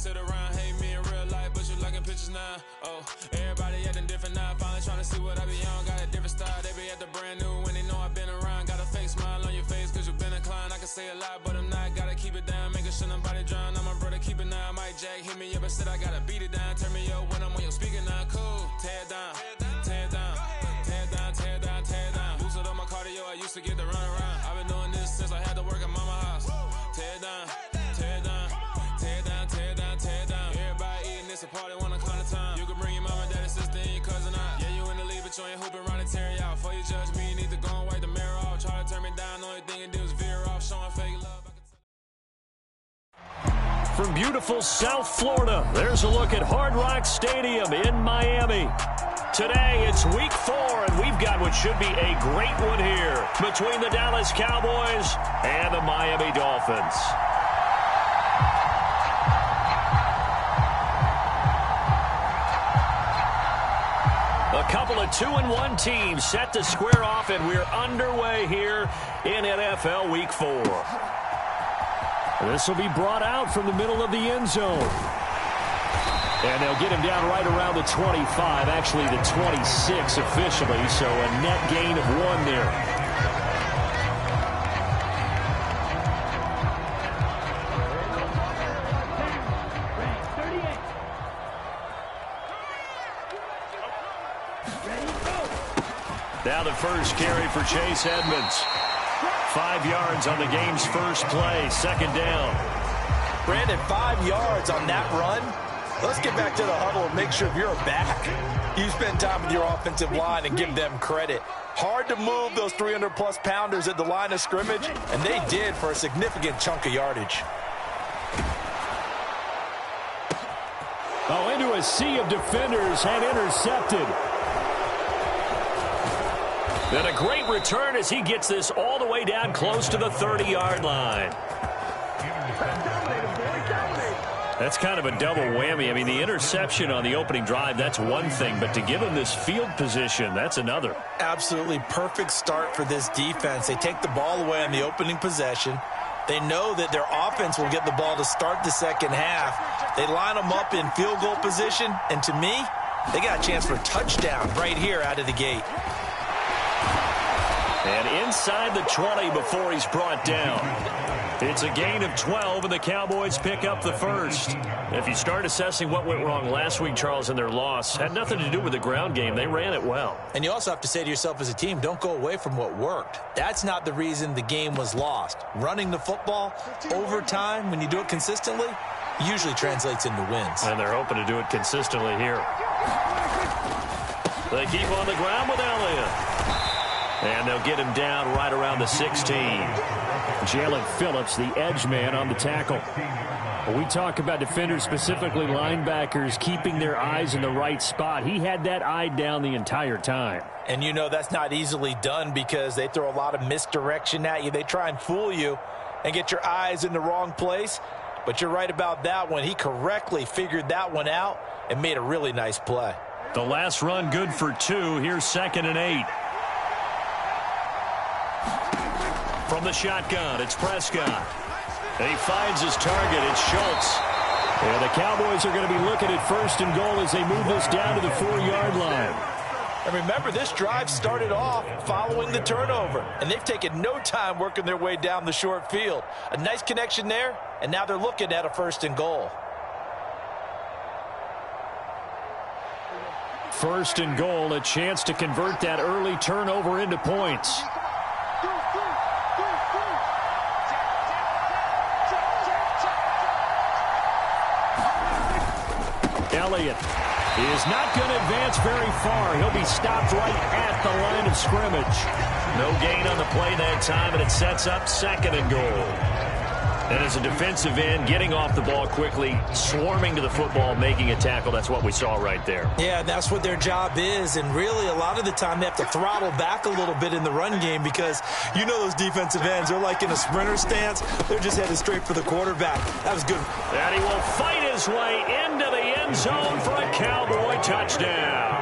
sit around, hate me in real life, but you liking pictures now. Oh, everybody acting different now. Finally trying to see what I be on. Got a different style, they be at the brand new when they know I've been around. Got a fake smile on your face, cause you been inclined. I can say a lot, but I'm not. Gotta keep it down, making sure nobody drown. I'm my brother, keep it now. Mike Jack hit me up and said I gotta beat it down. Turn me up when I'm on your speaker now. Cool, tear it down, tear it down, tear it down, tear it down, tear it down. Lose it on my cardio, I used to get the run around. I've been doing this since I had to work at mama house. Tear it down, tear it down, tear it down, tear it down, tear it down. Everybody eating this a party, one o'clock of time. You can bring your mama, daddy, sister, and your cousin out. Yeah, you in the league, but you ain't hooping around and tear you out. Before you judge me, you need to go and wipe the mirror off. Try to turn me down, only thing you do is veer off, showing fake love. From beautiful South Florida, there's a look at Hard Rock Stadium in Miami. Today, it's week 4, and we've got what should be a great one here between the Dallas Cowboys and the Miami Dolphins. A couple of 2-1 teams set to square off, and we're underway here in NFL Week 4. This will be brought out from the middle of the end zone. And they'll get him down right around the 25, actually the 26 officially, so a net gain of 1 there. Now the first carry for Chase Edmonds. 5 yards on the game's first play, second down. Brandon, 5 yards on that run. Let's get back to the huddle and make sure you're back. You spend time with your offensive line and give them credit. Hard to move those 300-plus pounders at the line of scrimmage, and they did for a significant chunk of yardage. Oh, into a sea of defenders and intercepted. Then a great return as he gets this all the way down close to the 30-yard line. That's kind of a double whammy. I mean, the interception on the opening drive, that's one thing, but to give him this field position, that's another. Absolutely perfect start for this defense. They take the ball away on the opening possession. They know that their offense will get the ball to start the second half. They line them up in field goal position, and to me, they got a chance for a touchdown right here out of the gate. And inside the 20 before he's brought down. It's a gain of 12, and the Cowboys pick up the first. If you start assessing what went wrong last week, Charles, in their loss, had nothing to do with the ground game. They ran it well. And you also have to say to yourself as a team, don't go away from what worked. That's not the reason the game was lost. Running the football over time, when you do it consistently, usually translates into wins. And they're hoping to do it consistently here. They keep on the ground with Elliott. And they'll get him down right around the 16. Jalen Phillips, the edge man, on the tackle. When we talk about defenders, specifically linebackers, keeping their eyes in the right spot, he had that eye down the entire time. And you know that's not easily done because they throw a lot of misdirection at you. They try and fool you and get your eyes in the wrong place. But you're right about that one. He correctly figured that one out and made a really nice play. The last run good for 2. Here's 2nd and 8. From the shotgun, it's Prescott. And he finds his target. It's Schultz. And the Cowboys are going to be looking at 1st and goal as they move this down to the 4-yard line. And remember, this drive started off following the turnover. And they've taken no time working their way down the short field. A nice connection there, and now they're looking at a 1st and goal. 1st and goal, a chance to convert that early turnover into points. Elliott is not going to advance very far. He'll be stopped right at the line of scrimmage. No gain on the play that time, and it sets up 2nd and goal. And as a defensive end, getting off the ball quickly, swarming to the football, making a tackle, that's what we saw right there. Yeah, that's what their job is, and really a lot of the time they have to throttle back a little bit in the run game because you know those defensive ends, they're like in a sprinter stance. They're just headed straight for the quarterback. That was good. And he will fight his way into the end zone for a Cowboy touchdown.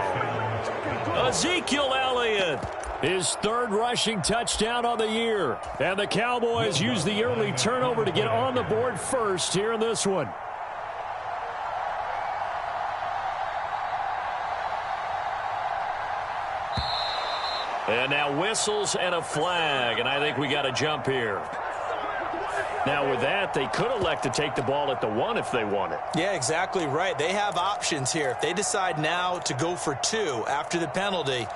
Ezekiel Elliott, his 3rd rushing touchdown on the year. And the Cowboys use the early turnover to get on the board first here in this one. And now whistles and a flag, and I think we got a jump here. Now with that, they could elect to take the ball at the 1 if they want it. Yeah, exactly right. They have options here. If they decide now to go for 2 after the penalty,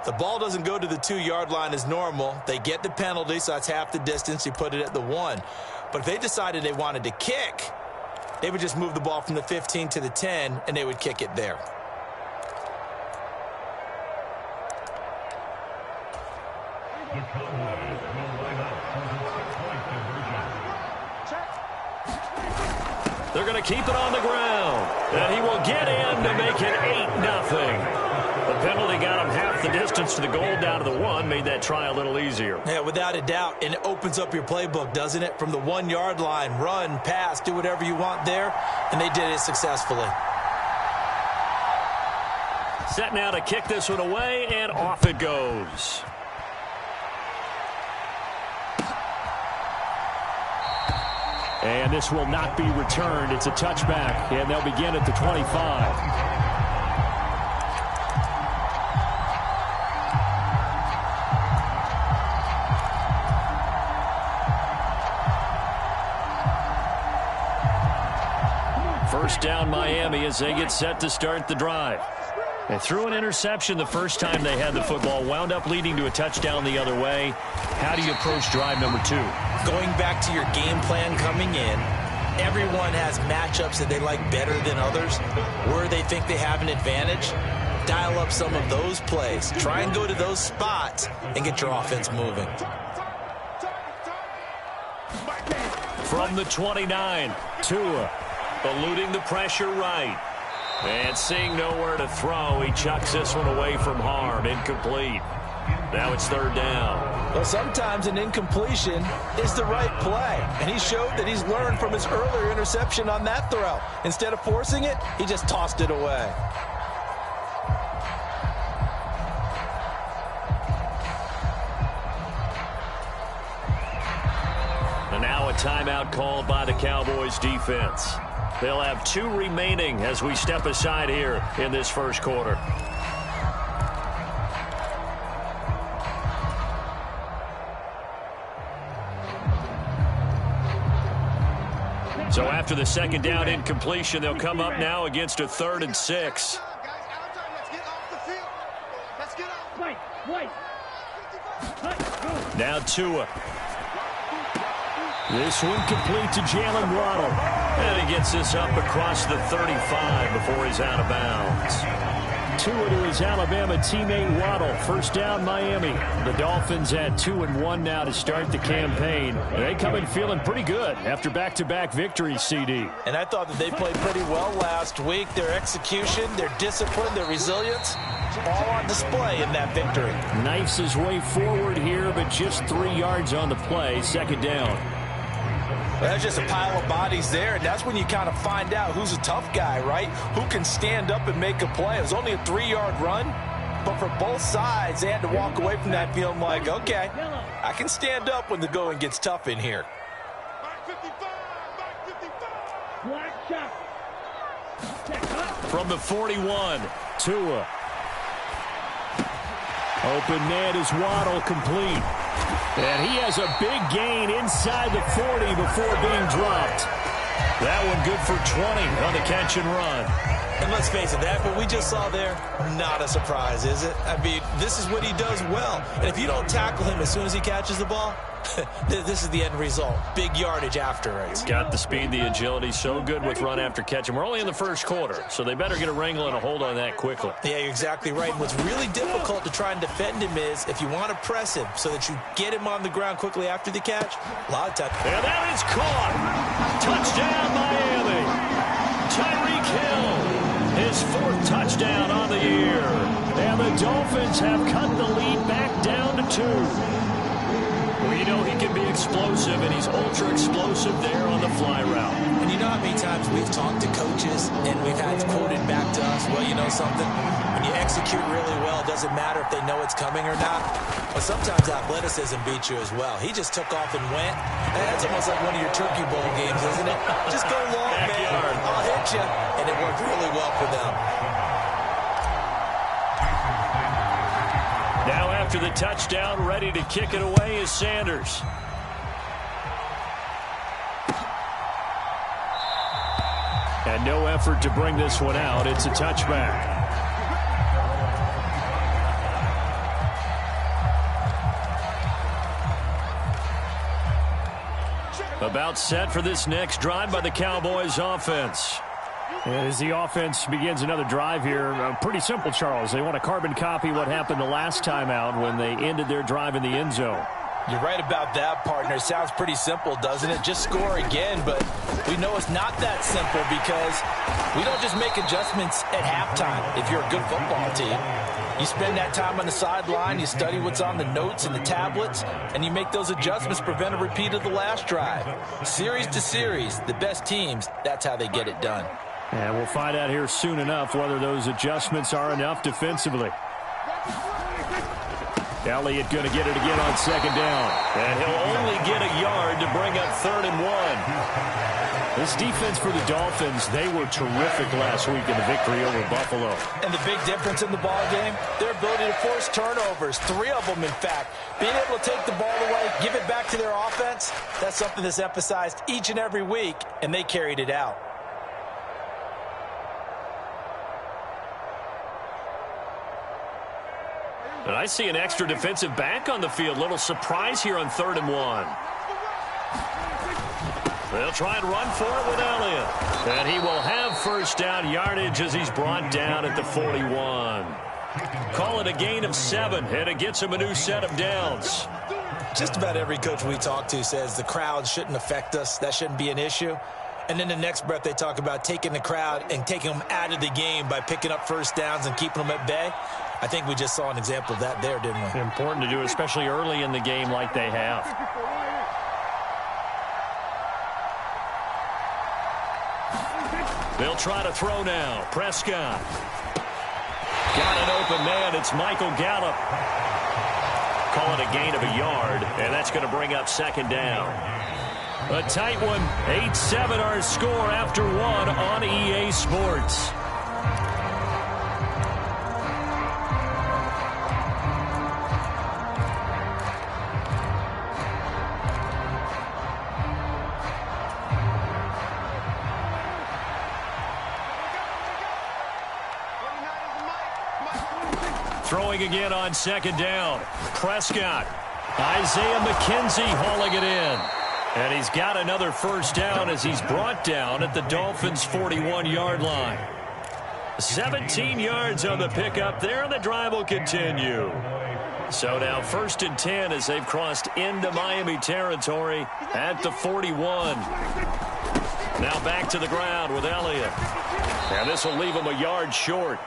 the ball doesn't go to the 2-yard line as normal. They get the penalty, so that's half the distance. You put it at the 1. But if they decided they wanted to kick, they would just move the ball from the 15 to the 10, and they would kick it there. They're going to keep it on the ground. And he will get in to make it 8-0. The penalty got him half the distance to the goal down to the 1, made that try a little easier. Yeah, without a doubt. And it opens up your playbook, doesn't it? From the 1-yard line, run, pass, do whatever you want there. And they did it successfully. Set now to kick this one away, and off it goes. And this will not be returned. It's a touchback, and they'll begin at the 25. First down Miami as they get set to start the drive. They threw an interception the first time they had the football, wound up leading to a touchdown the other way. How do you approach drive number 2? Going back to your game plan coming in, everyone has matchups that they like better than others, where they think they have an advantage. Dial up some of those plays. Try and go to those spots and get your offense moving. From the 29, Tua eluding the pressure right. And seeing nowhere to throw, he chucks this one away from harm. Incomplete. Now it's third down. Well, sometimes an incompletion is the right play. And he showed that he's learned from his earlier interception on that throw. Instead of forcing it, he just tossed it away. And now a timeout called by the Cowboys defense. They'll have 2 remaining as we step aside here in this first quarter. So after the second down incompletion, they'll come up now against a 3rd and 6. Now Tua. This one complete to Jalen Waddle. And he gets this up across the 35 before he's out of bounds. Tua to his Alabama teammate Waddle. First down, Miami. The Dolphins at 2-1 now to start the campaign. They come in feeling pretty good after back-to-back victories, CD. And I thought that they played pretty well last week. Their execution, their discipline, their resilience, all on display in that victory. Knifes his way forward here, but just 3 yards on the play. Second down. That's just a pile of bodies there, and that's when you kind of find out who's a tough guy, right? Who can stand up and make a play. It was only a 3-yard run, but for both sides, they had to walk away from that feeling like, okay, I can stand up when the going gets tough in here. From the 41, Tua. Open man is Waddle, complete. And he has a big gain inside the 40 before being dropped. That one good for 20 on the catch and run. And let's face it, that what we just saw there, not a surprise, is it? I mean, this is what he does well. And if you don't tackle him as soon as he catches the ball, this is the end result. Big yardage after it. Got the speed, the agility, so good with run after catch. And we're only in the first quarter, so they better get a wrangle and a hold on that quickly. Yeah, you're exactly right. And what's really difficult to try and defend him is if you want to press him so that you get him on the ground quickly after the catch, a lot of time. And that is caught. Touchdown, Miami. Tyreek Hill, his 4th touchdown on the year. And the Dolphins have cut the lead back down to 2. Well, you know he can be explosive, and he's ultra-explosive there on the fly route. And you know how many times we've talked to coaches, and we've had quoted back to us, well, you know something? When you execute really well, it doesn't matter if they know it's coming or not. But sometimes athleticism beats you as well. He just took off and went. That's almost like one of your Turkey Bowl games, isn't it? Just go long, man. I'll hit you. And it worked really well for them. Now after after the touchdown. Ready to kick it away is Sanders. And no effort to bring this one out. It's a touchback. About set for this next drive by the Cowboys offense. And as the offense begins another drive here, pretty simple, Charles. They want to carbon copy what happened the last time out when they ended their drive in the end zone. You're right about that, partner. Sounds pretty simple, doesn't it? Just score again, but we know it's not that simple because we don't just make adjustments at halftime if you're a good football team. You spend that time on the sideline, you study what's on the notes and the tablets, and you make those adjustments to prevent a repeat of the last drive. Series to series, the best teams, that's how they get it done. And we'll find out here soon enough whether those adjustments are enough defensively. Elliott going to get it again on second down. And he'll only get a yard to bring up 3rd and 1. This defense for the Dolphins, they were terrific last week in the victory over Buffalo. And the big difference in the ball game, their ability to force turnovers, 3 of them in fact. Being able to take the ball away, give it back to their offense, that's something that's emphasized each and every week, and they carried it out. And I see an extra defensive back on the field. Little surprise here on 3rd and 1. They'll try and run for it with Elliott. And he will have first down yardage as he's brought down at the 41. Call it a gain of 7, and it gets him a new set of downs. Just about every coach we talk to says the crowd shouldn't affect us. That shouldn't be an issue. And then the next breath they talk about taking the crowd and taking them out of the game by picking up first downs and keeping them at bay. I think we just saw an example of that there, didn't we? Important to do, especially early in the game like they have. They'll try to throw now. Prescott. Got an open man. It's Michael Gallup. Call it a gain of a yard, and that's going to bring up 2nd down. A tight one. 8-7 our score after 1 on EA Sports. Throwing again on 2nd down. Prescott. Isaiah McKenzie hauling it in. And he's got another first down as he's brought down at the Dolphins' 41-yard line. 17 yards on the pickup there, and the drive will continue. So now 1st and 10 as they've crossed into Miami territory at the 41. Now back to the ground with Elliott. And this will leave him a yard short.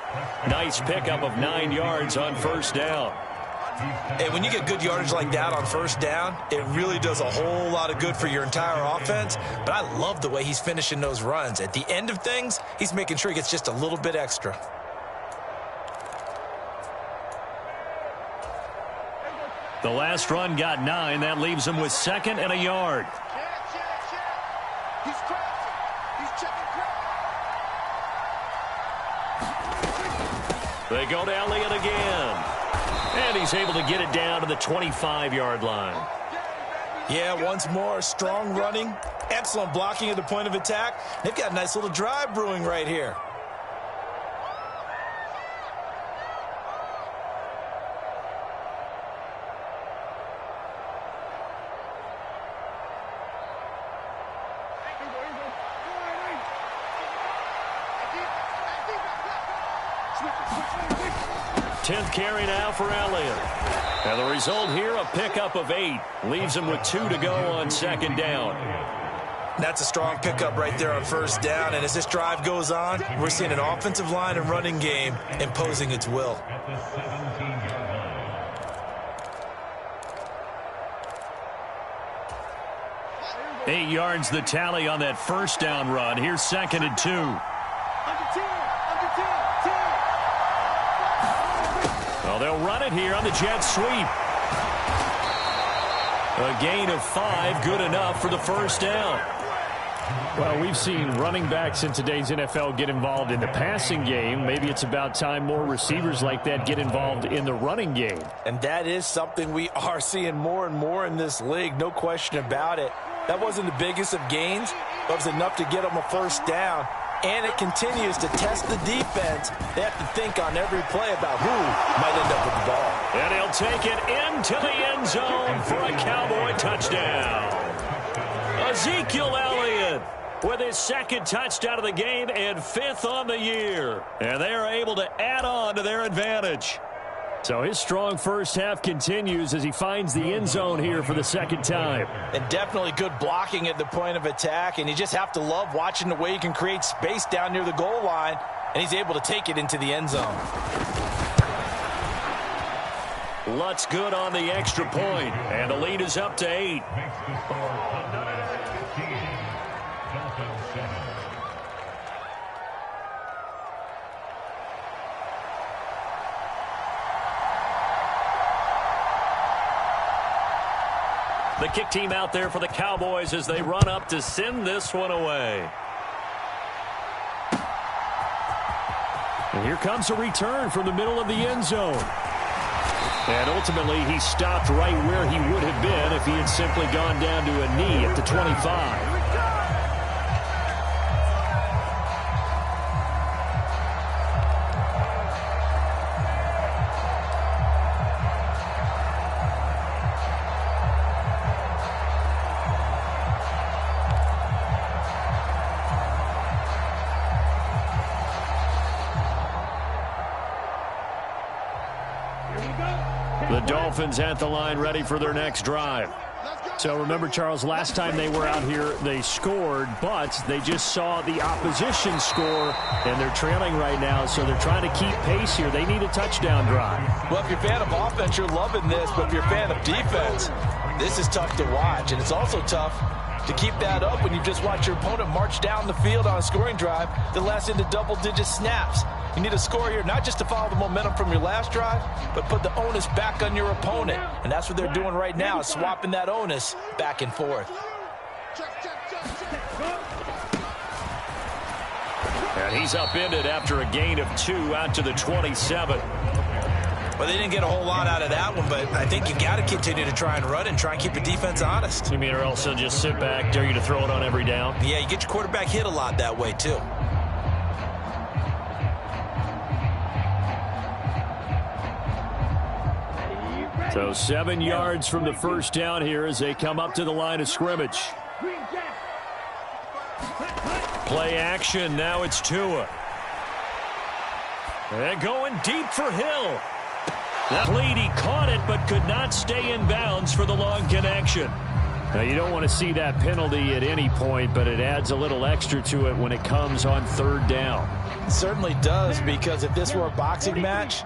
Nice pickup of 9 yards on first down. And when you get good yardage like that on first down, it really does a whole lot of good for your entire offense. But I love the way he's finishing those runs. At the end of things, he's making sure he gets just a little bit extra. The last run got 9. That leaves him with 2nd and a yard. They go to Elliott again. And he's able to get it down to the 25-yard line. Yeah, once more, strong running, excellent blocking at the point of attack. They've got a nice little drive brewing right here. Tenth carry now for Elliott. And the result here, a pickup of 8. Leaves him with 2 to go on 2nd down. That's a strong pickup right there on first down. And as this drive goes on, we're seeing an offensive line and running game imposing its will. Eight yards the tally on that first down run. Here's 2nd and 2. Well, they'll run it here on the jet sweep. A gain of 5, good enough for the first down. Well, we've seen running backs in today's NFL get involved in the passing game. Maybe it's about time more receivers like that get involved in the running game. And that is something we are seeing more and more in this league, no question about it. That wasn't the biggest of gains, but it was enough to get them a first down. And it continues to test the defense. They have to think on every play about who might end up with the ball. And he'll take it into the end zone for a Cowboy touchdown. Ezekiel Elliott with his second touchdown of the game and 5th on the year. And they are able to add on to their advantage. So his strong first half continues as he finds the end zone here for the second time. And definitely good blocking at the point of attack. And you just have to love watching the way he can create space down near the goal line. And he's able to take it into the end zone. Lutz good on the extra point. And the lead is up to 8. The kick team out there for the Cowboys as they run up to send this one away. And here comes a return from the middle of the end zone. And ultimately, he stopped right where he would have been if he had simply gone down to a knee at the 25. The Dolphins at the line ready for their next drive. So remember, Charles, last time they were out here, they scored, but they just saw the opposition score, and they're trailing right now, so they're trying to keep pace here. They need a touchdown drive. Well, if you're a fan of offense, you're loving this, but if you're a fan of defense, this is tough to watch, and it's also tough to keep that up when you just watch your opponent march down the field on a scoring drive that lasts into double-digit snaps. You need a score here, not just to follow the momentum from your last drive, but put the onus back on your opponent. And that's what they're doing right now, swapping that onus back and forth. And he's upended after a gain of 2 out to the 27. Well, they didn't get a whole lot out of that one, but I think you got to continue to try and run and try and keep the defense honest. You mean or else they'll just sit back, dare you to throw it on every down? Yeah, you get your quarterback hit a lot that way, too. So 7 yards from the first down here as they come up to the line of scrimmage. Play action. Now it's Tua. They're going deep for Hill. That lead, he caught it but could not stay in bounds for the long connection. Now, you don't want to see that penalty at any point, but it adds a little extra to it when it comes on third down. It certainly does, because if this were a boxing match,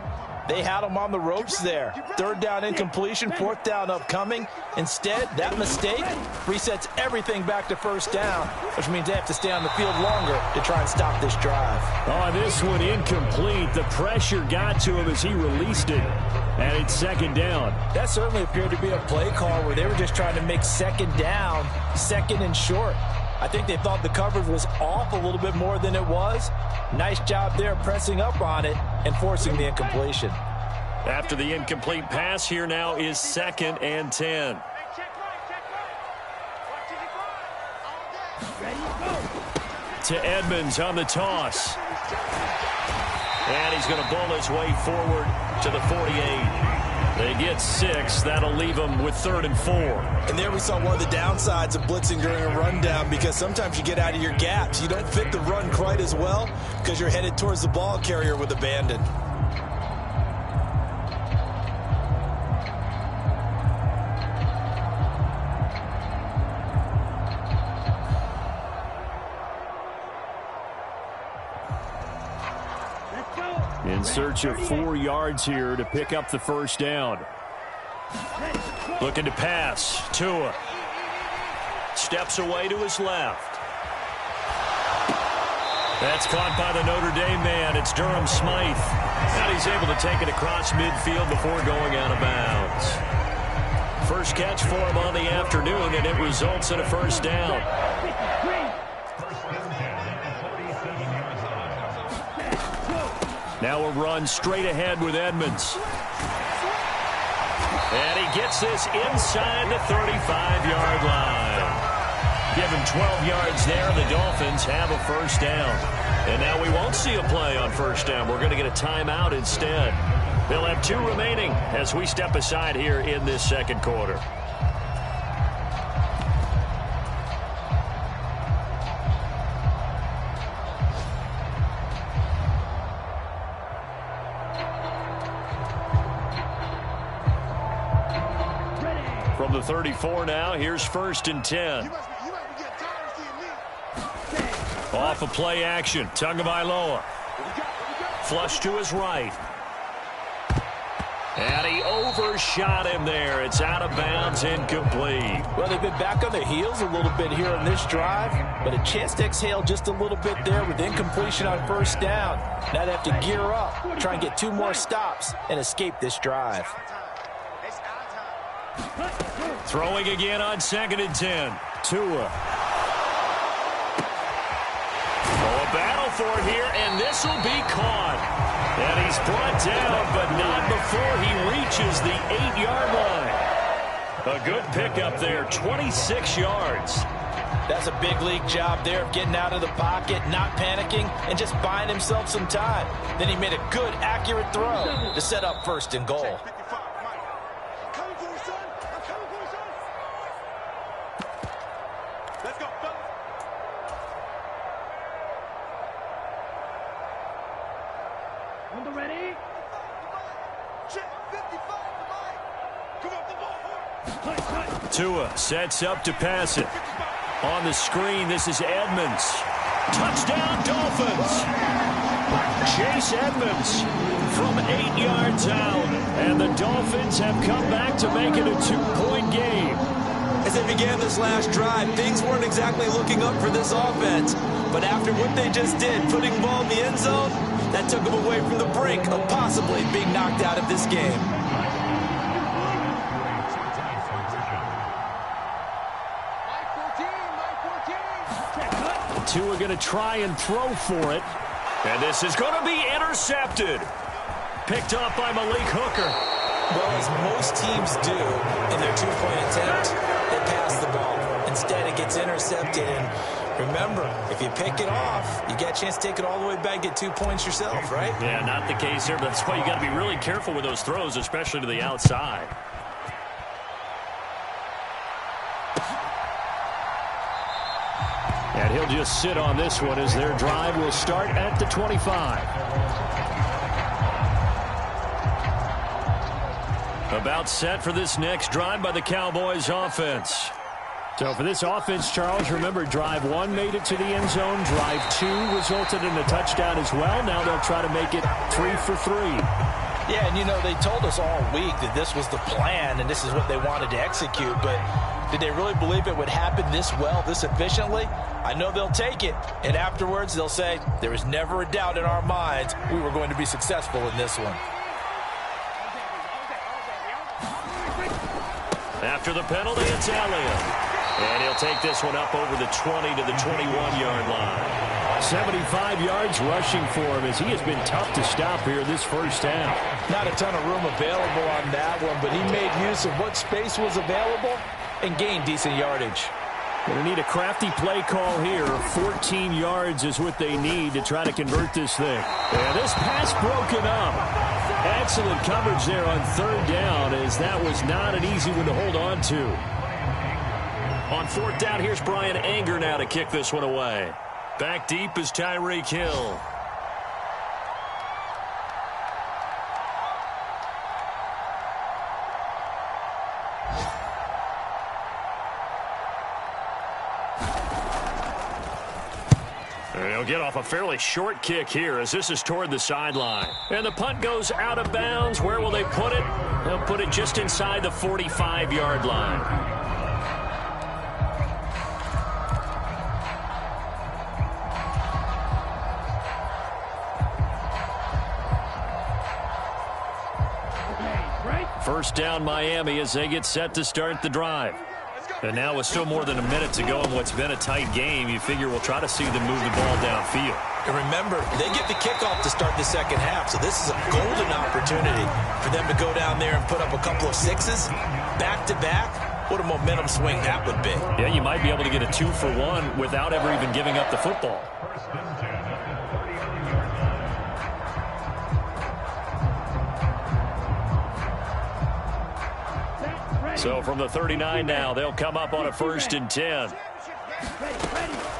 they had him on the ropes there. Third down incompletion, fourth down upcoming. Instead, that mistake resets everything back to first down, which means they have to stay on the field longer to try and stop this drive. Oh, this one incomplete. The pressure got to him as he released it. And it's second down. That certainly appeared to be a play call where they were just trying to make second down, second and short. I think they thought the coverage was off a little bit more than it was. Nice job there pressing up on it and forcing the incompletion. After the incomplete pass, here now is 2nd and 10. To Edmonds on the toss. And he's going to bowl his way forward to the 48. They get 6. That'll leave them with 3rd and 4. And there we saw one of the downsides of blitzing during a rundown, because sometimes you get out of your gaps. You don't fit the run quite as well because you're headed towards the ball carrier with abandon. In search of 4 yards here to pick up the first down. Looking to pass. Tua. Steps away to his left. That's caught by the Notre Dame man. It's Durham Smythe. And he's able to take it across midfield before going out of bounds. First catch for him on the afternoon, and it results in a first down. Now a run straight ahead with Edmonds. And he gets this inside the 35-yard line. Give him 12 yards there. The Dolphins have a first down. And now we won't see a play on first down. We're going to get a timeout instead. They'll have 2 remaining as we step aside here in this second quarter. From the 34 now, here's 1st and 10. Off of play action, Tagovailoa. Flush to his right. And he overshot him there. It's out of bounds, incomplete. Well, they've been back on their heels a little bit here on this drive, but a chance to exhale just a little bit there with incompletion on first down. Now they have to gear up, try and get 2 more stops, and escape this drive. Throwing again on 2nd and 10. Tua. Oh, a battle for it here, and this will be caught. And he's brought down, but not before he reaches the 8-yard line. A good pickup there, 26 yards. That's a big league job there of getting out of the pocket, not panicking, and just buying himself some time. Then he made a good, accurate throw to set up 1st and goal. Tua sets up to pass it. On the screen, this is Edmonds. Touchdown, Dolphins! Chase Edmonds from 8 yards out. And the Dolphins have come back to make it a 2-point game. As they began this last drive, things weren't exactly looking up for this offense. But after what they just did, putting the ball in the end zone, that took them away from the brink of possibly being knocked out of this game. Tua going to try and throw for it. And this is going to be intercepted. Picked up by Malik Hooker. Well, as most teams do in their 2-point attempt, they pass the ball. Instead, it gets intercepted. And remember, if you pick it off, you get a chance to take it all the way back and get 2 points yourself, right? Yeah, not the case here, but that's why you got to be really careful with those throws, especially to the outside. And he'll just sit on this one as their drive will start at the 25. About set for this next drive by the Cowboys offense. So for this offense, Charles, remember, drive 1 made it to the end zone. Drive 2 resulted in a touchdown as well. Now they'll try to make it 3 for 3. Yeah, and you know, they told us all week that this was the plan and this is what they wanted to execute, but did they really believe it would happen this well, this efficiently? I know they'll take it, and afterwards they'll say, there was never a doubt in our minds we were going to be successful in this one. After the penalty, it's Elliott. And he'll take this one up over the 20 to the 21-yard line. 75 yards rushing for him as he has been tough to stop here this first half. Not a ton of room available on that one, but he made use of what space was available and gained decent yardage. Going to need a crafty play call here. 14 yards is what they need to try to convert this thing. And this pass broken up. Excellent coverage there on 3rd down, as that was not an easy one to hold on to. On 4th down, here's Brian Anger now to kick this one away. Back deep is Tyreek Hill. He'll get off a fairly short kick here as this is toward the sideline. And the punt goes out of bounds. Where will they put it? They'll put it just inside the 45-yard line. First down, Miami, as they get set to start the drive. And now with still more than a minute to go in what's been a tight game, you figure we'll try to see them move the ball downfield. And remember, they get the kickoff to start the second half, so this is a golden opportunity for them to go down there and put up a couple of sixes back-to-back. What a momentum swing that would be. Yeah, you might be able to get a 2-for-1 without ever even giving up the football. So from the 39 now, they'll come up on a 1st and 10.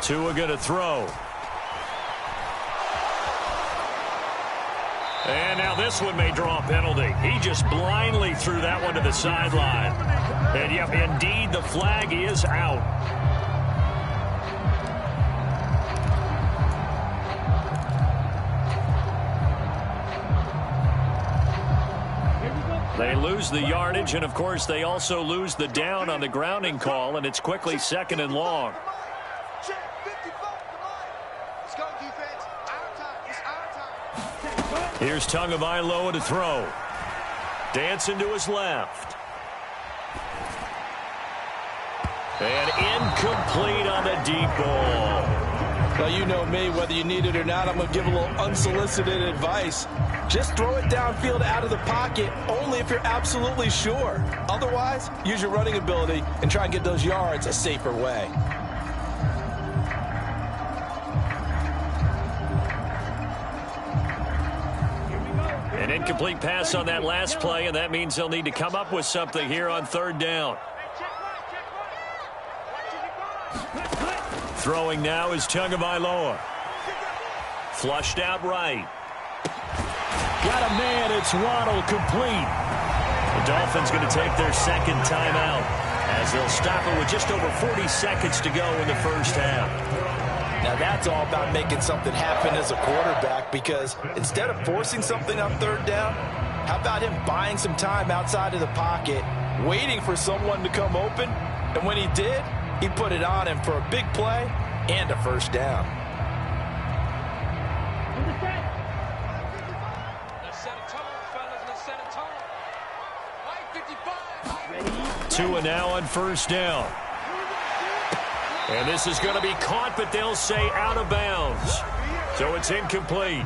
Tua going to throw. And now this one may draw a penalty. He just blindly threw that one to the sideline. And yep, indeed, the flag is out. They lose the yardage, and of course they also lose the down on the grounding call, and it's quickly 2nd and long. Here's Tagovailoa to throw. Dancing to his left. And incomplete on the deep ball. Well, you know me, whether you need it or not, I'm going to give a little unsolicited advice. Just throw it downfield out of the pocket, only if you're absolutely sure. Otherwise, use your running ability and try and get those yards a safer way. An incomplete pass on that last play, and that means they'll need to come up with something here on 3rd down. Throwing now is Tagovailoa. Flushed out right. Got a man, it's Waddle, complete. The Dolphins going to take their 2nd timeout as they'll stop it with just over 40 seconds to go in the 1st half. Now that's all about making something happen as a quarterback, because instead of forcing something on 3rd down, how about him buying some time outside of the pocket, waiting for someone to come open, and when he did, he put it on him for a big play and a 1st down. Tua now on 1st down. And this is going to be caught, but they'll say out of bounds. So it's incomplete.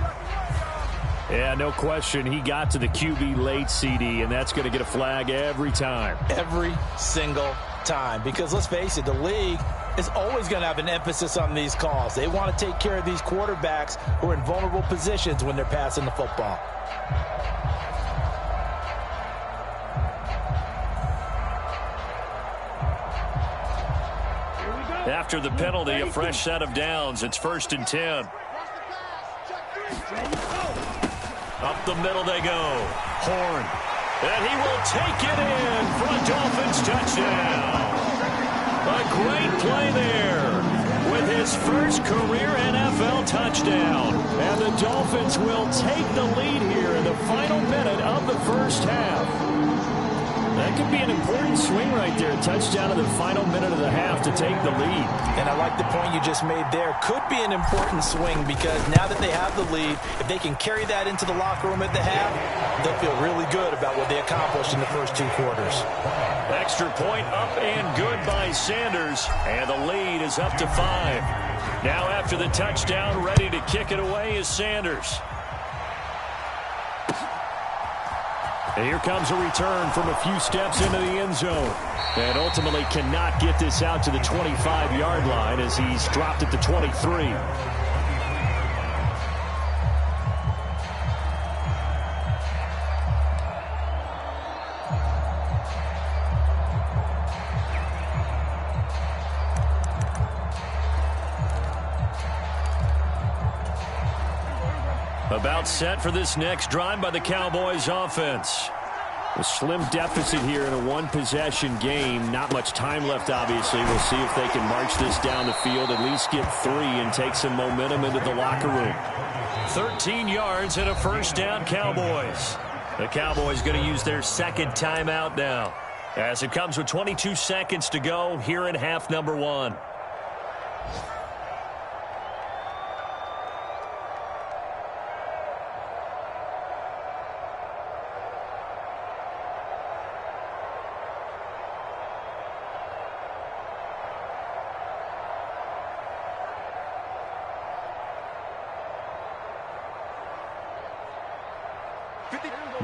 Yeah, no question. He got to the QB late, CD, and that's going to get a flag every time. Every single time. Because let's face it, the league is always going to have an emphasis on these calls. They want to take care of these quarterbacks who are in vulnerable positions when they're passing the football. After the penalty, a fresh set of downs. It's 1st and 10. Up the middle they go. Horn. And he will take it in for a Dolphins touchdown. A great play there with his first career NFL touchdown. And the Dolphins will take the lead here in the final minute of the 1st half. That could be an important swing right there. A touchdown in the final minute of the half to take the lead. And I like the point you just made there. Could be an important swing, because now that they have the lead, if they can carry that into the locker room at the half, they'll feel really good about what they accomplished in the first 2 quarters. Extra point up and good by Sanders. And the lead is up to 5. Now after the touchdown, ready to kick it away is Sanders. And here comes a return from a few steps into the end zone. And ultimately cannot get this out to the 25-yard line as he's dropped at the 23. About set for this next drive by the Cowboys offense. A slim deficit here in a 1-possession game. Not much time left, obviously. We'll see if they can march this down the field, at least get 3 and take some momentum into the locker room. 13 yards and a 1st down, Cowboys. The Cowboys going to use their 2nd timeout now, as it comes with 22 seconds to go here in half number 1.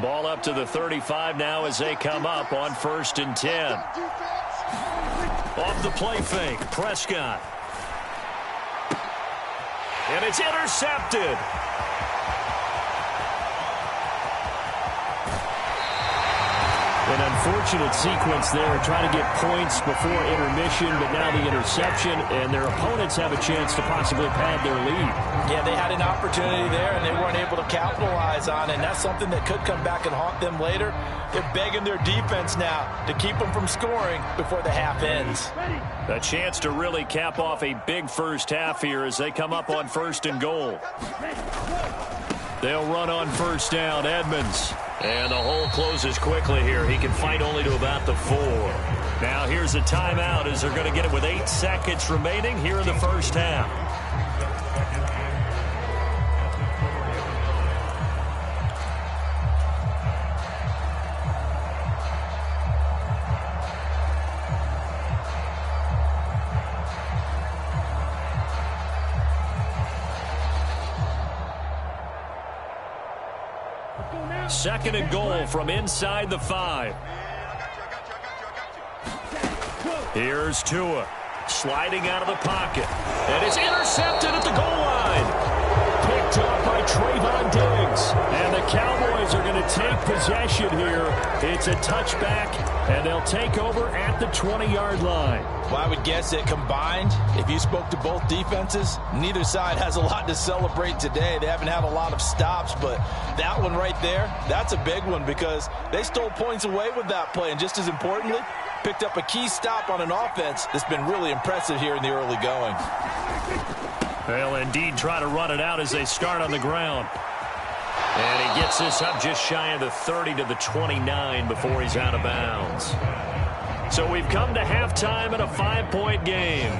Ball up to the 35 now as they come up on 1st and 10. Off the play fake, Prescott. And it's intercepted. An unfortunate sequence there, trying to get points before intermission, but now the interception, and their opponents have a chance to possibly pad their lead. Yeah, they had an opportunity there, and they weren't able to capitalize on it, and that's something that could come back and haunt them later. They're begging their defense now to keep them from scoring before the half ends. A chance to really cap off a big first half here as they come up on 1st and goal. They'll run on 1st down, Edmonds. And the hole closes quickly here. He can fight only to about the 4. Now here's a timeout as they're going to get it with 8 seconds remaining here in the first half. Second and goal from inside the 5. Here's Tua, sliding out of the pocket. And it's intercepted at the goal line. Picked up by Trayvon Diggs. And the Cowboys are going to take possession here. It's a touchback, and they'll take over at the 20-yard line. Well, I would guess that combined, if you spoke to both defenses, neither side has a lot to celebrate today. They haven't had a lot of stops, but that one right there, that's a big one because they stole points away with that play. And just as importantly, picked up a key stop on an offense that's been really impressive here in the early going. They'll indeed try to run it out as they start on the ground. And he gets this up just shy of the 30 to the 29 before he's out of bounds. So we've come to halftime in a 5-point game.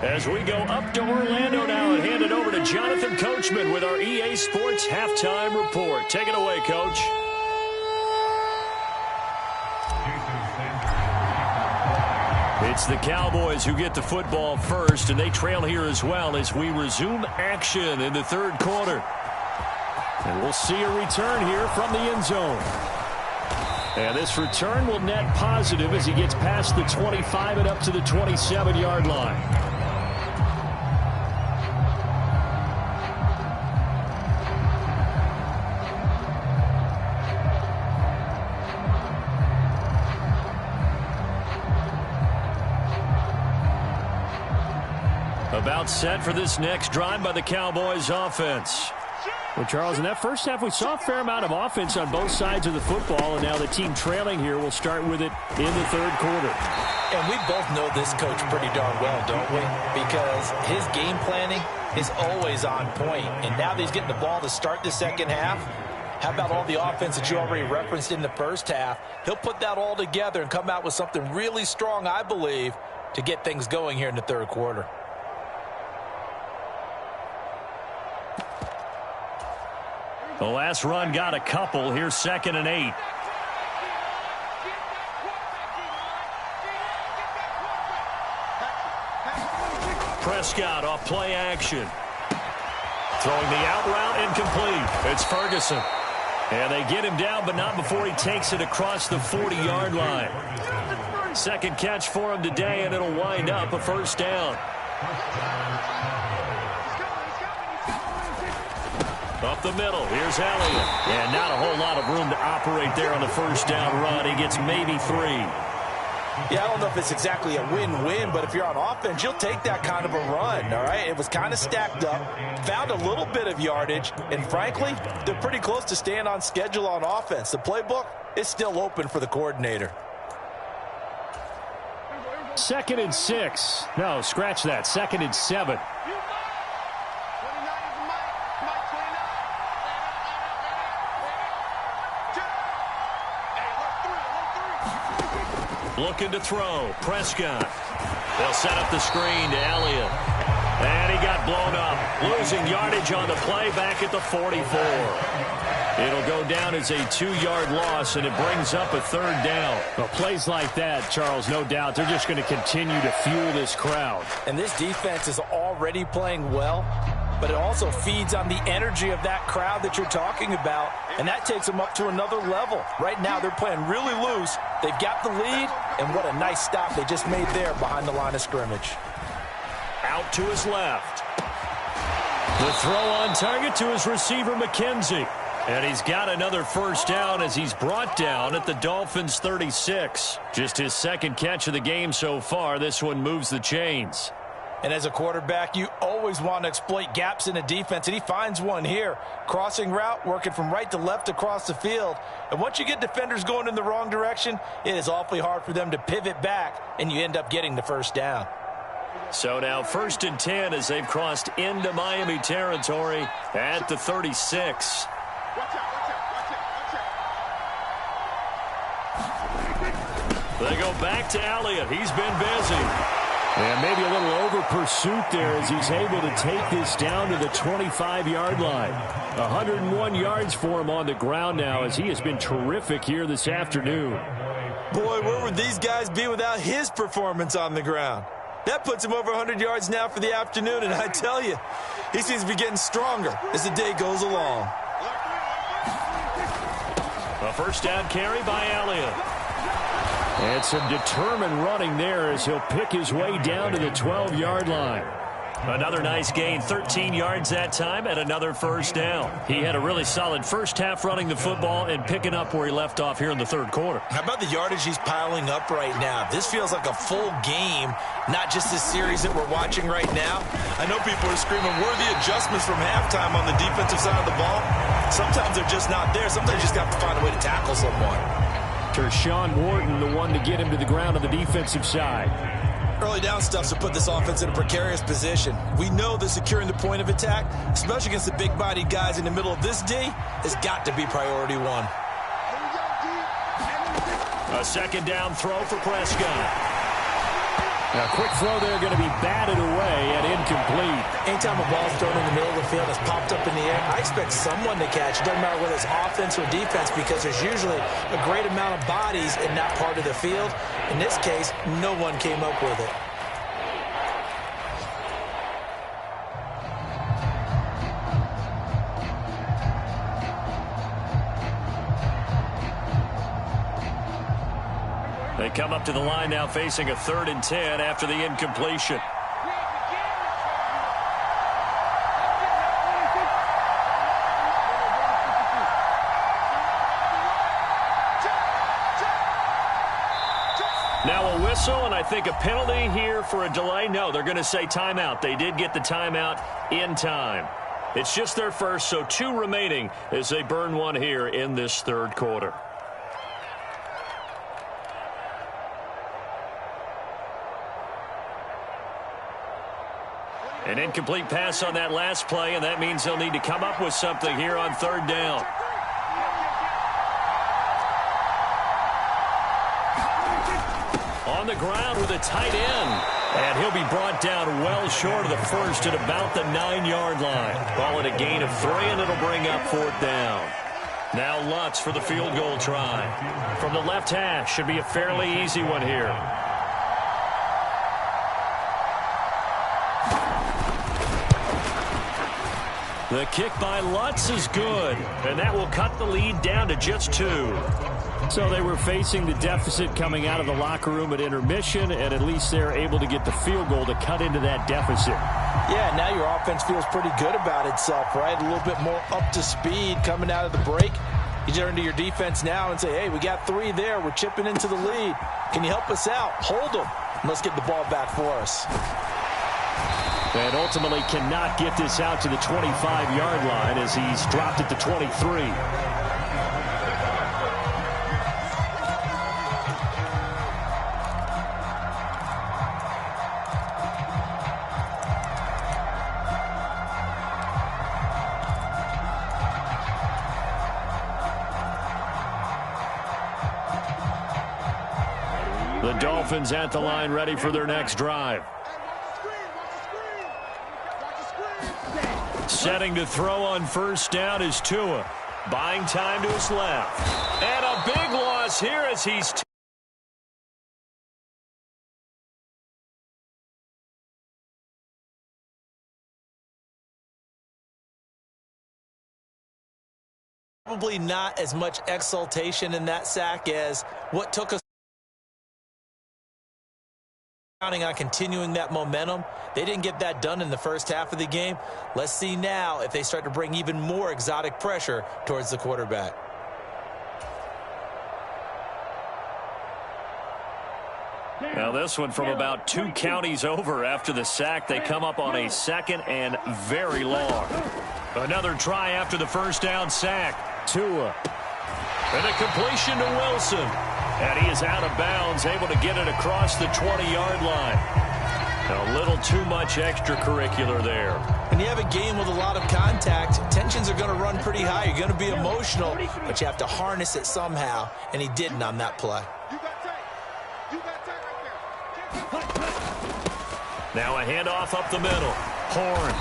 As we go up to Orlando now and hand it over to Jonathan Coachman with our EA Sports Halftime Report. Take it away, Coach. It's the Cowboys who get the football first, and they trail here as well as we resume action in the third quarter. And we'll see a return here from the end zone. And this return will net positive as he gets past the 25 and up to the 27-yard line. About set for this next drive by the Cowboys offense. Well, Charles, in that first half, we saw a fair amount of offense on both sides of the football, and now the team trailing here will start with it in the third quarter. And we both know this coach pretty darn well, don't we? Because his game planning is always on point. And now that he's getting the ball to start the second half, how about all the offense that you already referenced in the first half? He'll put that all together and come out with something really strong, I believe, to get things going here in the third quarter. The last run got a couple. Here's 2nd and 8. Prescott off play action. Throwing the out route incomplete. It's Ferguson. And they get him down, but not before he takes it across the 40-yard line. Second catch for him today, and it'll wind up a first down. Up the middle, here's Elliott. And not a whole lot of room to operate there on the first down run. He gets maybe 3. Yeah, I don't know if it's exactly a win-win, but if you're on offense, you'll take that kind of a run, all right? It was kind of stacked up, found a little bit of yardage, and frankly, they're pretty close to staying on schedule on offense. The playbook is still open for the coordinator. 2nd and 6. No, scratch that. 2nd and 7. Looking to throw. Prescott. They'll set up the screen to Elliott. And he got blown up. Losing yardage on the play back at the 44. It'll go down as a 2-yard loss, and it brings up a third down. Well, plays like that, Charles, no doubt, they're just going to continue to fuel this crowd. And this defense is already playing well. but it also feeds on the energy of that crowd that you're talking about, and that takes them up to another level. Right now, they're playing really loose. They've got the lead, and what a nice stop they just made there behind the line of scrimmage. Out to his left. The throw on target to his receiver, McKenzie. And he's got another first down as he's brought down at the Dolphins' 36. Just his second catch of the game so far. This one moves the chains. And as a quarterback, you always want to exploit gaps in a defense, and he finds one here. Crossing route, working from right to left across the field. And once you get defenders going in the wrong direction, it is awfully hard for them to pivot back, and you end up getting the first down. So now 1st and 10 as they've crossed into Miami territory at the 36. They go back to Elliott. He's been busy. And maybe a little over pursuit there as he's able to take this down to the 25-yard line. 101 yards for him on the ground now as he has been terrific here this afternoon. Boy, where would these guys be without his performance on the ground? That puts him over 100 yards now for the afternoon, and I tell you, he seems to be getting stronger as the day goes along. A first down carry by Elliott. And some determined running there as he'll pick his way down to the 12-yard line. Another nice gain, 13 yards that time, and another first down. He had a really solid first half running the football and picking up where he left off here in the third quarter. How about the yardage he's piling up right now? This feels like a full game, not just this series that we're watching right now. I know people are screaming, where are the adjustments from halftime on the defensive side of the ball? Sometimes they're just not there. Sometimes you just have to find a way to tackle someone. Tershawn Wharton, the one to get him to the ground on the defensive side. Early down stuff to put this offense in a precarious position. We know that securing the point of attack, especially against the big-bodied guys in the middle of this D, has got to be priority one. A second down throw for Prescott. A quick throw there going to be batted away and incomplete. Anytime a ball's thrown in the middle of the field that's popped up in the air, I expect someone to catch. It doesn't matter whether it's offense or defense because there's usually a great amount of bodies in that part of the field. In this case, no one came up with it. They come up to the line now facing a 3rd and 10 after the incompletion. Now a whistle and I think a penalty here for a delay. No, they're going to say timeout. They did get the timeout in time. It's just their first, so 2 remaining as they burn one here in this third quarter. An incomplete pass on that last play, and that means they'll need to come up with something here on 3rd down. On the ground with a tight end. And he'll be brought down well short of the first at about the 9-yard line. Call it a gain of 3, and it'll bring up 4th down. Now Lutz for the field goal try. From the left hash, should be a fairly easy one here. The kick by Lutz is good, and that will cut the lead down to just 2. So they were facing the deficit coming out of the locker room at intermission, and at least they're able to get the field goal to cut into that deficit. Yeah, now your offense feels pretty good about itself, right? A little bit more up to speed coming out of the break. You turn to your defense now and say, hey, we got 3 there. We're chipping into the lead. Can you help us out? Hold them. Let's get the ball back for us. And ultimately cannot get this out to the 25-yard line as he's dropped it to 23. The Dolphins at the line ready for their next drive. Setting to throw on first down is Tua. Buying time to his left. And a big loss here as he's Probably not as much exultation in that sack as what took us counting on continuing that momentum. They didn't get that done in the first half of the game. Let's see now if they start to bring even more exotic pressure towards the quarterback. Now this one from about 2 counties over after the sack. They come up on a 2nd and very long. Another try after the first down sack. Tua. And a completion to Wilson. And he is out of bounds, able to get it across the 20-yard line. A little too much extracurricular there. When you have a game with a lot of contact, tensions are going to run pretty high. You're going to be emotional, but you have to harness it somehow, and he didn't on that play. Now a handoff up the middle. Horn.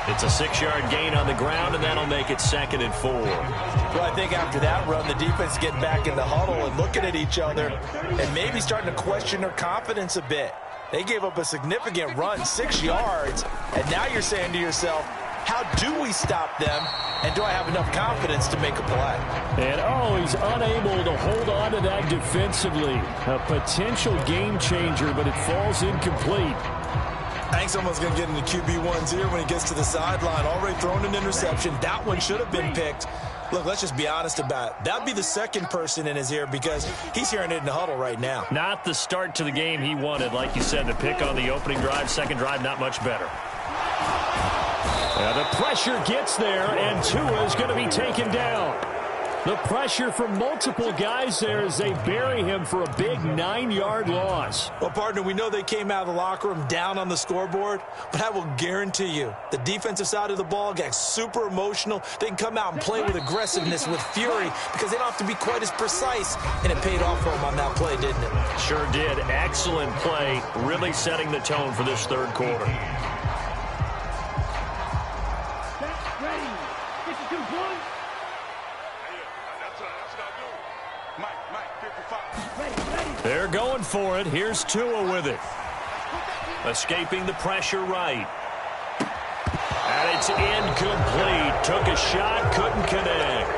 It's a 6-yard gain on the ground, and that'll make it 2nd and 4. Well, I think after that run, the defense getting back in the huddle and looking at each other and maybe starting to question their confidence a bit. They gave up a significant run, 6 yards, and now you're saying to yourself, how do we stop them, and do I have enough confidence to make a play? And, he's unable to hold on to that defensively. A potential game changer, but it falls incomplete. I think someone's going to get into QB1's here when he gets to the sideline. Already thrown an interception. That one should have been picked. Look, let's just be honest about it. That'd be the second person in his ear because he's hearing it in the huddle right now. Not the start to the game he wanted. Like you said, the pick on the opening drive, second drive, not much better. Now the pressure gets there, and Tua is going to be taken down. The pressure from multiple guys there as they bury him for a big 9-yard loss. Well, partner, we know they came out of the locker room down on the scoreboard, but I will guarantee you the defensive side of the ball got super emotional. They can come out and play with aggressiveness, with fury, because they don't have to be quite as precise, and it paid off for them on that play, didn't it? Sure did. Excellent play, really setting the tone for this third quarter. They're going for it. Here's Tua with it. Escaping the pressure right. And it's incomplete. Took a shot, couldn't connect.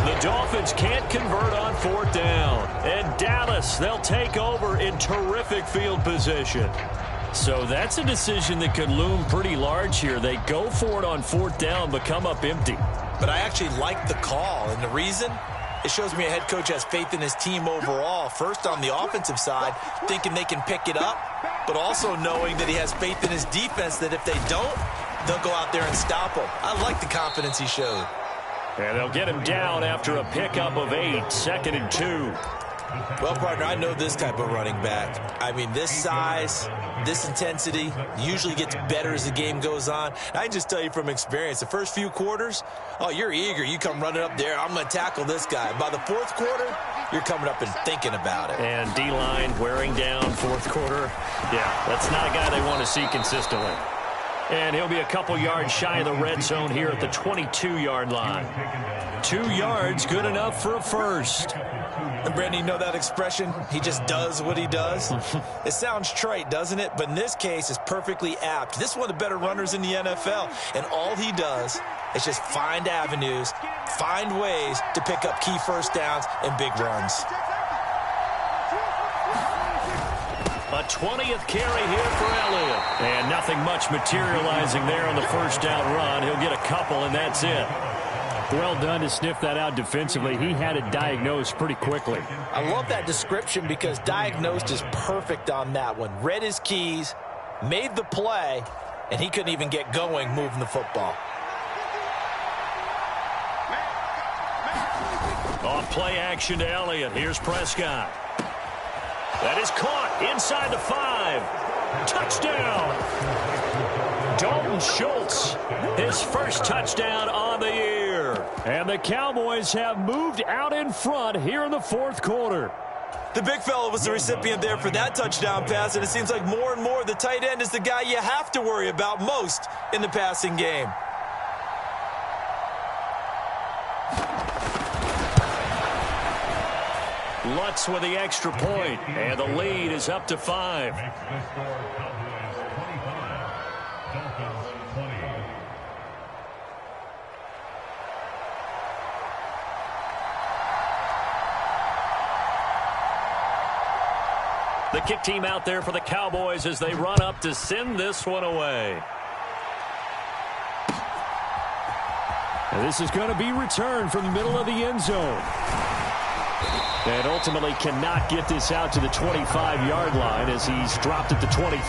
The Dolphins can't convert on 4th down. And Dallas, they'll take over in terrific field position. So that's a decision that could loom pretty large here. They go for it on 4th down, but come up empty. But I actually like the call, and the reason? It shows me a head coach has faith in his team overall. First on the offensive side, thinking they can pick it up, but also knowing that he has faith in his defense that if they don't, they'll go out there and stop him. I like the confidence he showed. And they'll get him down after a pickup of 8, 2nd and 2. Well, partner, I know this type of running back. I mean, this size, this intensity usually gets better as the game goes on. I can just tell you from experience, the first few quarters, you're eager. You come running up there, I'm going to tackle this guy. By the 4th quarter, you're coming up and thinking about it. And D-line wearing down 4th quarter. Yeah, that's not a guy they want to see consistently. And he'll be a couple yards shy of the red zone here at the 22-yard line. 2 yards, good enough for a first. And Brandon, you know that expression? He just does what he does. It sounds trite, doesn't it? But in this case, it's perfectly apt. This is one of the better runners in the NFL. And all he does is just find avenues, find ways to pick up key first downs and big runs. A 20th carry here for Elliott. And nothing much materializing there on the first down run. He'll get a couple, and that's it. Well done to sniff that out defensively. He had it diagnosed pretty quickly. I love that description because diagnosed is perfect on that one. Read his keys, made the play, and he couldn't even get going moving the football. Off play action to Elliott. Here's Prescott. That is caught inside the 5. Touchdown. Dalton Schultz, his first touchdown on the year. And the Cowboys have moved out in front here in the 4th quarter. The big fella was the recipient there for that touchdown pass, and it seems like more and more the tight end is the guy you have to worry about most in the passing game. Lutz with the extra point, and the lead is up to 5. The kick team out there for the Cowboys as they run up to send this one away. And this is going to be returned from the middle of the end zone. And ultimately cannot get this out to the 25-yard line as he's dropped at the 23.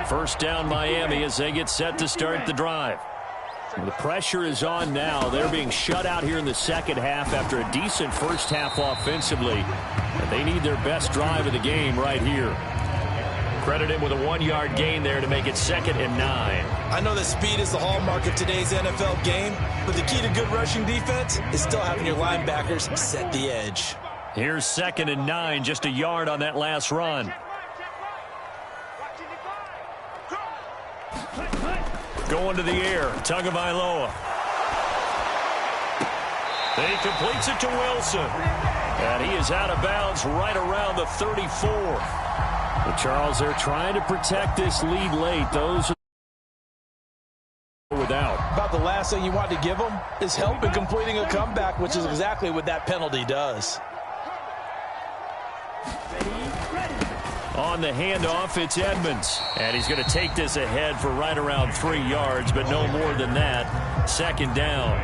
First down Miami as they get set to start the drive. The pressure is on now. They're being shut out here in the second half after a decent first half offensively. And they need their best drive of the game right here. Credit him with a 1-yard gain there to make it 2nd and 9. I know that speed is the hallmark of today's NFL game, but the key to good rushing defense is still having your linebackers set the edge. Here's 2nd and 9, just a yard on that last run. Going to the air, Tagovailoa. He completes it to Wilson. And he is out of bounds right around the 34. But Charles, they're trying to protect this lead late. Those are without. About the last thing you want to give them is help in completing a comeback, which is exactly what that penalty does. On the handoff, it's Edmonds. And he's going to take this ahead for right around 3 yards, but no more than that. 2nd down.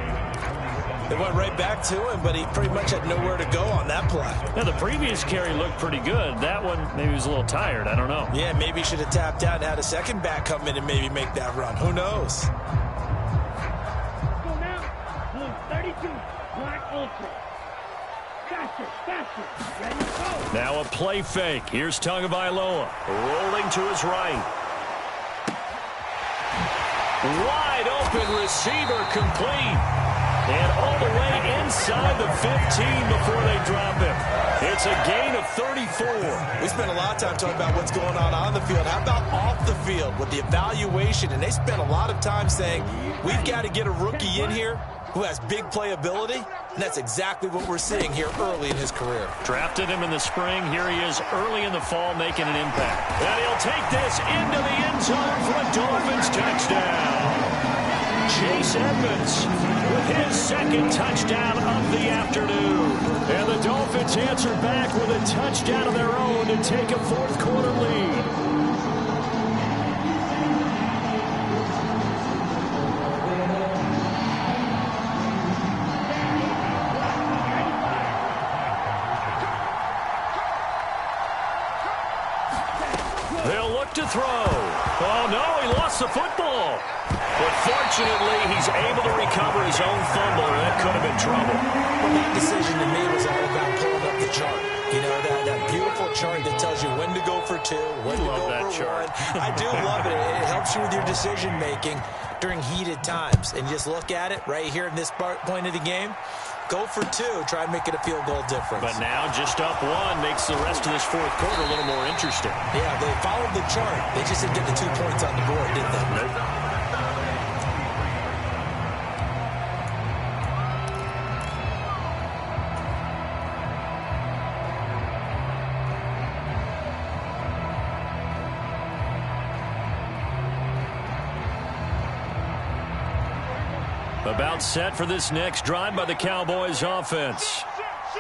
They went right back to him, but he pretty much had nowhere to go on that play. Now, the previous carry looked pretty good. That one, maybe he was a little tired. I don't know. Yeah, maybe he should have tapped out and had a second back come in and maybe make that run. Who knows? Go now. Blue 32. Black Ultra. Faster, faster. Ready, go. Now a play fake. Here's Tagovailoa rolling to his right. Wide open receiver complete. And all the way inside the 15 before they drop him. It's a gain of 34. We spent a lot of time talking about what's going on the field. How about off the field with the evaluation? And they spent a lot of time saying, we've got to get a rookie in here who has big playability, and that's exactly what we're seeing here early in his career. Drafted him in the spring. Here he is early in the fall making an impact. And he'll take this into the end zone for a Dolphins touchdown. Chase Edmonds with his 2nd touchdown of the afternoon. And the Dolphins answer back with a touchdown of their own to take a 4th quarter lead. They'll look to throw. Oh, no, he lost the football. But fortunately, he's able to recover his own fumble, or that could have been trouble. Well, that decision to me was all about pulling up the chart. You know, that beautiful chart that tells you when to go for 2, when to go for 1. I do love it. It helps you with your decision-making during heated times. And just look at it right here in this point of the game. Go for 2. Try and make it a field goal difference. But now just up 1 makes the rest of this 4th quarter a little more interesting. Yeah, they followed the chart. They just didn't get the 2 points on the board, did they? Nope. About set for this next drive by the Cowboys offense.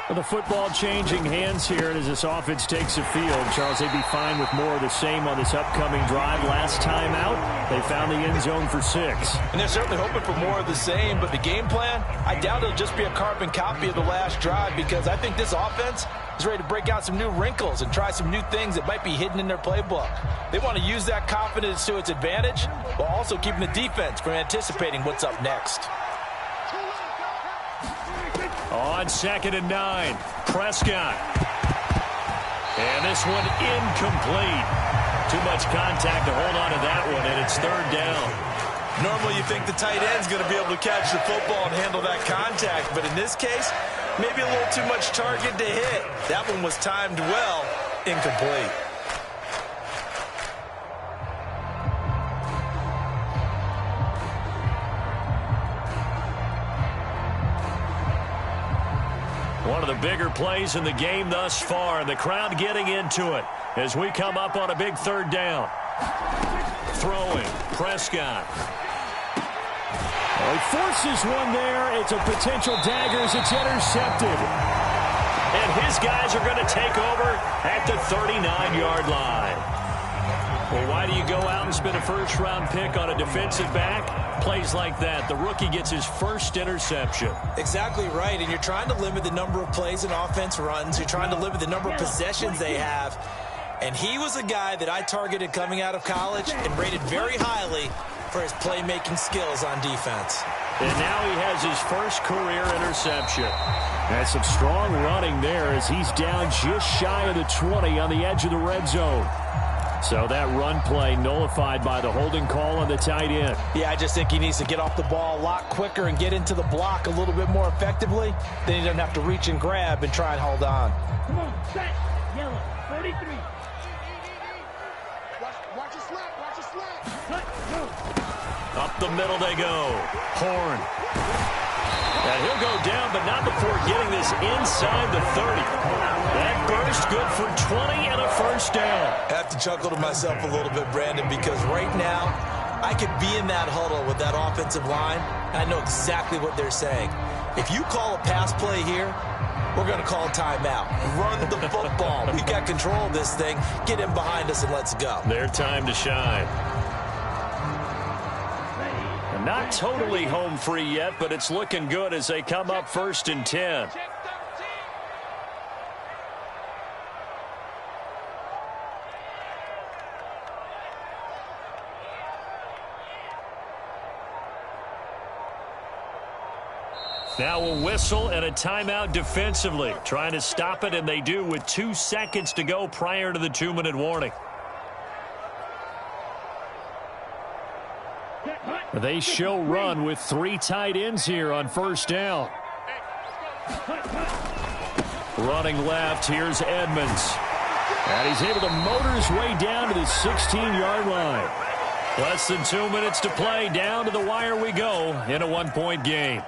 Well, the football changing hands here as this offense takes the field. Charles, they'd be fine with more of the same on this upcoming drive. Last time out, they found the end zone for 6. And they're certainly hoping for more of the same, but the game plan, I doubt it'll just be a carbon copy of the last drive because I think this offense is ready to break out some new wrinkles and try some new things that might be hidden in their playbook. They want to use that confidence to its advantage while also keeping the defense from anticipating what's up next. On 2nd and 9, Prescott. And this one incomplete. Too much contact to hold on to that one, and it's 3rd down. Normally you think the tight end's going to be able to catch the football and handle that contact, but in this case, maybe a little too much target to hit. That one was timed well, incomplete. One of the bigger plays in the game thus far, and the crowd getting into it. as we come up on a big third down. Throwing, Prescott. Well, he forces one there. It's a potential dagger as it's intercepted. And his guys are going to take over at the 39-yard line. Well, why do you go out and spend a first-round pick on a defensive back? Plays like that. The rookie gets his first interception. Exactly right, and you're trying to limit the number of plays an offense runs. You're trying to limit the number of possessions they have. And he was a guy that I targeted coming out of college and rated very highly for his playmaking skills on defense. And now he has his first career interception. That's some strong running there as he's down just shy of the 20 on the edge of the red zone. So that run play nullified by the holding call on the tight end. Yeah, I just think he needs to get off the ball a lot quicker and get into the block a little bit more effectively. Then he doesn't have to reach and grab and try and hold on. Come on, set. Yellow, 43. Watch your slap, watch your slap. Cut, go. Up the middle they go. Horn. And he'll go down, but not before getting this inside the 30. That burst good for 20 and a first down. I have to chuckle to myself a little bit, Brandon, because right now I could be in that huddle with that offensive line, and I know exactly what they're saying. If you call a pass play here, we're going to call a timeout. Run the football. We've got control of this thing. Get in behind us and let's go. Their time to shine. Not totally home free yet, but it's looking good as they come up 1st and 10. Now a whistle and a timeout defensively. Trying to stop it, and they do with 2 seconds to go prior to the 2-minute warning. They show run with 3 tight ends here on first down. Running left, here's Edmonds. And he's able to motor his way down to the 16-yard line. Less than 2 minutes to play. Down to the wire we go in a 1-point game.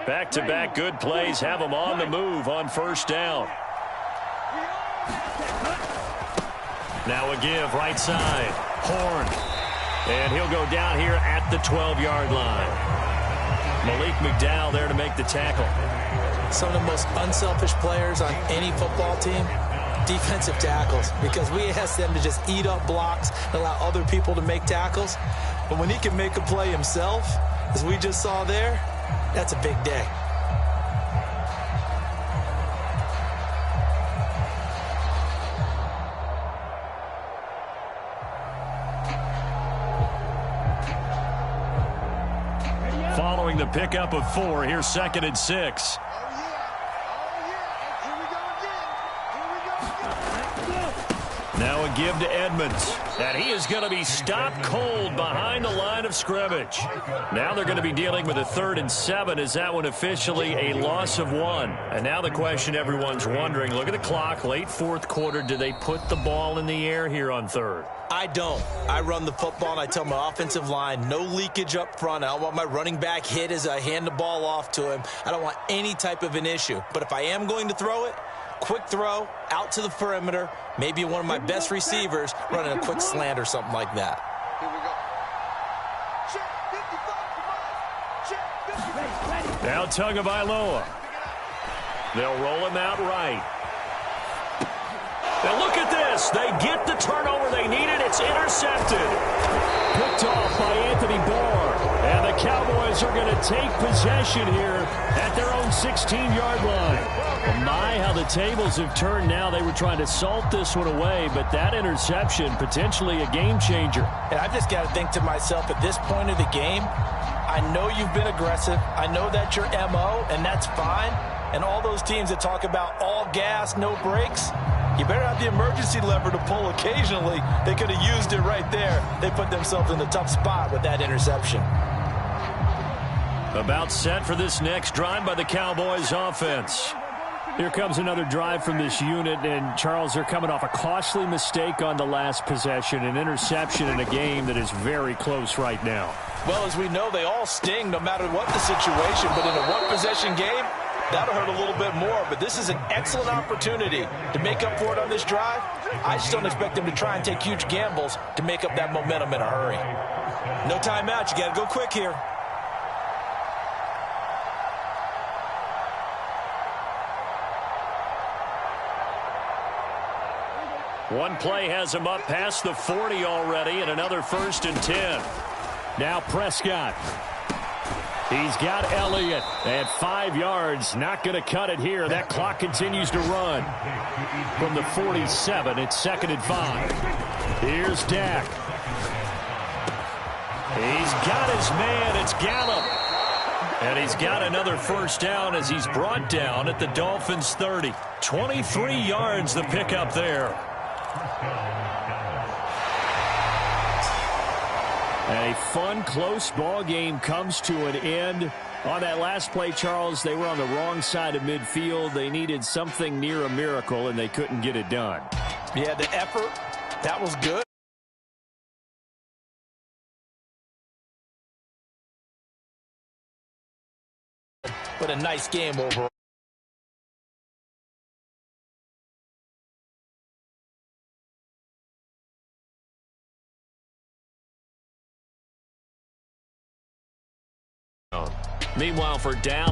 Back-to-back good plays have them on the move on first down. Now a give right side. Horn. And he'll go down here at the 12-yard line. Malik McDowell there to make the tackle. Some of the most unselfish players on any football team, defensive tackles, because we ask them to just eat up blocks and allow other people to make tackles. But when he can make a play himself, as we just saw there, that's a big day. Following the pickup of 4, here's 2nd and 6. Now a give to Edmonds. And he is going to be stopped cold behind the line of scrimmage. Now they're going to be dealing with a 3rd and 7. Is that one officially a loss of 1? And now the question everyone's wondering, look at the clock, late 4th quarter. Do they put the ball in the air here on 3rd? I don't. I run the football, and I tell my offensive line, no leakage up front. I don't want my running back hit as I hand the ball off to him. I don't want any type of an issue. But if I am going to throw it, quick throw, out to the perimeter, maybe one of my best receivers running a quick slant or something like that. Here we go. Check 55, check 55. Now Tagovailoa. They'll roll him out right. And look at this. They get the turnover they needed. It's intercepted. Picked off by Anthony Barr. And the Cowboys are going to take possession here at their own 16-yard line. My, how the tables have turned now. They were trying to salt this one away, but that interception, potentially a game changer. And I've just got to think to myself, at this point of the game, I know you've been aggressive. I know that's your MO, and that's fine. And all those teams that talk about all gas, no brakes, You better have the emergency lever to pull occasionally. They could have used it right there. They put themselves in a tough spot with that interception. About set for this next drive by the Cowboys offense. Here comes another drive from this unit, and Charles, they're coming off a costly mistake on the last possession, an interception in a game that is very close right now. Well, as we know, they all sting no matter what the situation, but in a one-possession game, that'll hurt a little bit more. But this is an excellent opportunity to make up for it on this drive. I just don't expect them to try and take huge gambles to make up that momentum in a hurry. No timeout. You got to go quick here. One play has him up past the 40 already, and another 1st and 10. Now Prescott. He's got Elliott at 5 yards. Not going to cut it here. That clock continues to run. From the 47, it's 2nd and 5. Here's Dak. He's got his man. It's Gallup. And he's got another 1st down as he's brought down at the Dolphins' 30. 23 yards the pickup there. A fun, close ball game comes to an end. On that last play, Charles, they were on the wrong side of midfield. They needed something near a miracle, and they couldn't get it done. Yeah, the effort, that was good. But a nice game overall. Meanwhile, for Dallas.